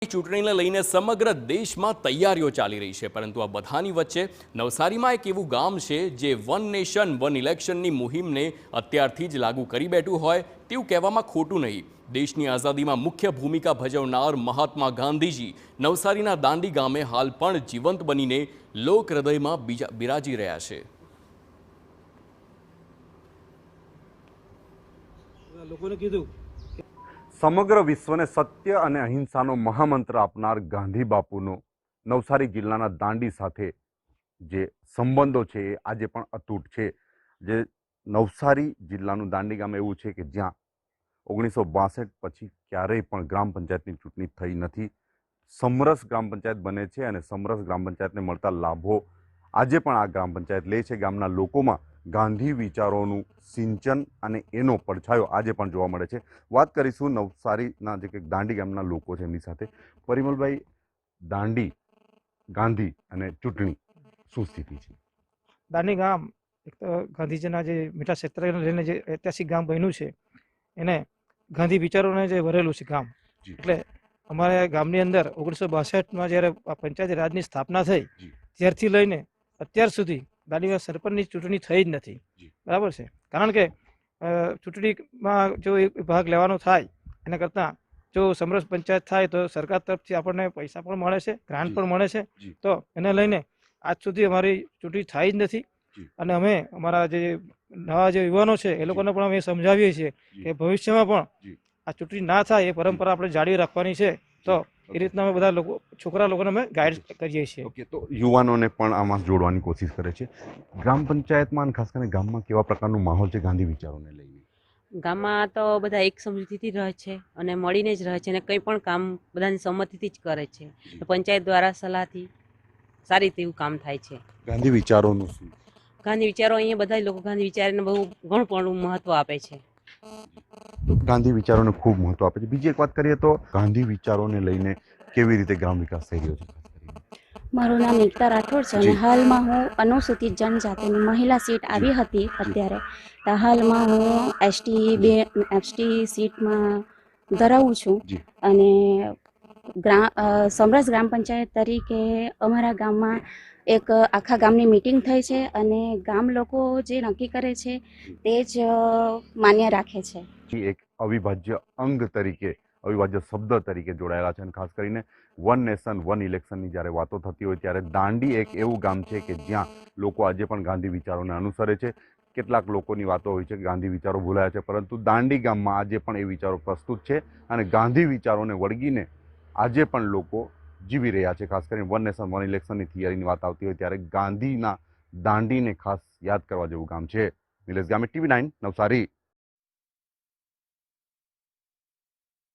ચૂંટણીને લઈને સમગ્ર દેશમાં તૈયારીઓ ચાલી રહી છે, પરંતુ આ બધાની વચ્ચે નવસારીમાં એક એવું ગામ છે જે વન નેશન વન ઇલેક્શનની મુહિમને અત્યારથી જ લાગુ કરી બેઠું હોય તેવું કહેવામાં ખોટું નહીં। દેશની આઝાદીમાં મુખ્ય ભૂમિકા ભજવનાર મહાત્મા ગાંધીજી નવસારીના દાંડી ગામે હાલ પણ જીવંત બનીને લોક હૃદયમાં બિરાજી રહ્યા છે। લોકોને કીધું સમગ્ર વિશ્વને સત્ય અને અહિંસાનો મહામંત્ર આપનાર ગાંધી બાપુનો નવસારી જિલ્લાના દાંડી સાથે જે સંબંધો છે એ આજે પણ અતૂટ છે। જે નવસારી જિલ્લાનું દાંડી ગામ એવું છે કે જ્યાં 1962 પછી ક્યારેય પણ ગ્રામ પંચાયતની ચૂંટણી થઈ નથી। સમરસ ગ્રામ પંચાયત બને છે અને સમરસ ગ્રામ પંચાયતને મળતા લાભો આજે પણ આ ગ્રામ પંચાયત લે છે। ગામના લોકોમાં ગાંધી વિચારોનું સિંચન અને એનો પડછાયો આજે પણ જોવા મળે છે। વાત કરીશું નવસારીના જે કે દાંડી ગામના લોકો છે એમની સાથે। પરિમલભાઈ, દાંડી, ગાંધી અને ચૂંટણી શું સ્થિતિ છે? દાંડી ગામ એક તો ગાંધીજીના જે મીઠા ક્ષેત્રને લઈને જે ઐતિહાસિક ગામ બન્યું છે એને ગાંધી વિચારોને જે ભરેલું છે ગામ, એટલે અમારા ગામની અંદર 1962માં જ્યારે પંચાયતી રાજની સ્થાપના થઈ ત્યારથી લઈને અત્યાર સુધી દાંડીમાં સરપંચની ચૂંટણી થઈ જ નથી, બરાબર છે। કારણ કે ચૂંટણીમાં જો ભાગ લેવાનો થાય એના કરતાં જો સમરસ પંચાયત થાય તો સરકાર તરફથી આપણને પૈસા પણ મળે છે, ગ્રાન્ટ પણ મળે છે, તો એને લઈને આજ સુધી અમારી ચૂંટણી થઈ જ નથી। અને અમે અમારા જે નવા જે યુવાનો છે એ લોકોને પણ અમે સમજાવીએ છીએ કે ભવિષ્યમાં પણ આ ચૂંટણી ના થાય એ પરંપરા આપણે જાળવી રાખવાની છે। તો એ રીતના અમે બધા લોકો છોકરા લોકોને અમે ગાઈડ કરીએ છીએ। ઓકે, તો યુવાનોને પણ આમાં જોડવાની કોશિશ કરે છે। ગ્રામ પંચાયતમાં અને ખાસ કરીને ગામમાં કેવા પ્રકારનું માહોલ છે ગાંધી વિચારોને લઈને? ગામમાં તો બધા એક સમજૂતીથી રહે છે અને મળીને જ રહે છે અને કંઈ પણ કામ બધાની સંમતિથી જ કરે છે। પંચાયત દ્વારા સલાહથી સારી રીતે એવું કામ થાય છે। ગાંધી વિચારોનું શું? ગાંધી વિચારો અહીંયા બધા લોકો ગાંધી વિચારને બહુ ઘણું પણ મહત્વ આપે છે। તો ગાંધી વિચારોને ખૂબ મહત્વ આપે છે। બીજી એક વાત કરીએ તો ગાંધી વિચારોને લઈને કેવી રીતે ગ્રામ વિકાસ થઈ રહ્યો છે? મારું નામ એકતા રાઠોડ છે અને હાલમાં હું અનુસૂચિત જનજાતિની મહિલા સીટ આવી હતી અત્યારે, તો હાલમાં હું એસટી સીટમાં ધરાવું છું અને સમરસ ગ્રામ પંચાયત તરીકે અમારા ગામમાં એક આખા ગામની મીટિંગ થઈ છે અને ગામ લોકો જે નક્કી કરે છે તે જ માન્ય રાખે છે। એક અવિભાજ્ય અંગ તરીકે, અવિભાજ્ય શબ્દ તરીકે જોડાયેલા છે અને ખાસ કરીને વન નેશન વન ઇલેક્શનની જ્યારે વાતો થતી હોય ત્યારે દાંડી એક એવું ગામ છે કે જ્યાં લોકો આજે પણ ગાંધી વિચારોને અનુસરે છે। કેટલાક લોકોની વાતો હોય છે કે ગાંધી વિચારો ભૂલાયા છે, પરંતુ દાંડી ગામમાં આજે પણ એ વિચારો પ્રસ્તુત છે અને ગાંધી વિચારોને વળગીને આજે પણ લોકો જીવી રહ્યા છે। ખાસ કરીને વન નેશન વન ઇલેક્શનની થિયરીની વાત આવતી હોય ત્યારે ગાંધીના દાંડીને ખાસ યાદ કરવા જેવું ગામ છે। નિલેશ ગામે, TV9 નવસારી।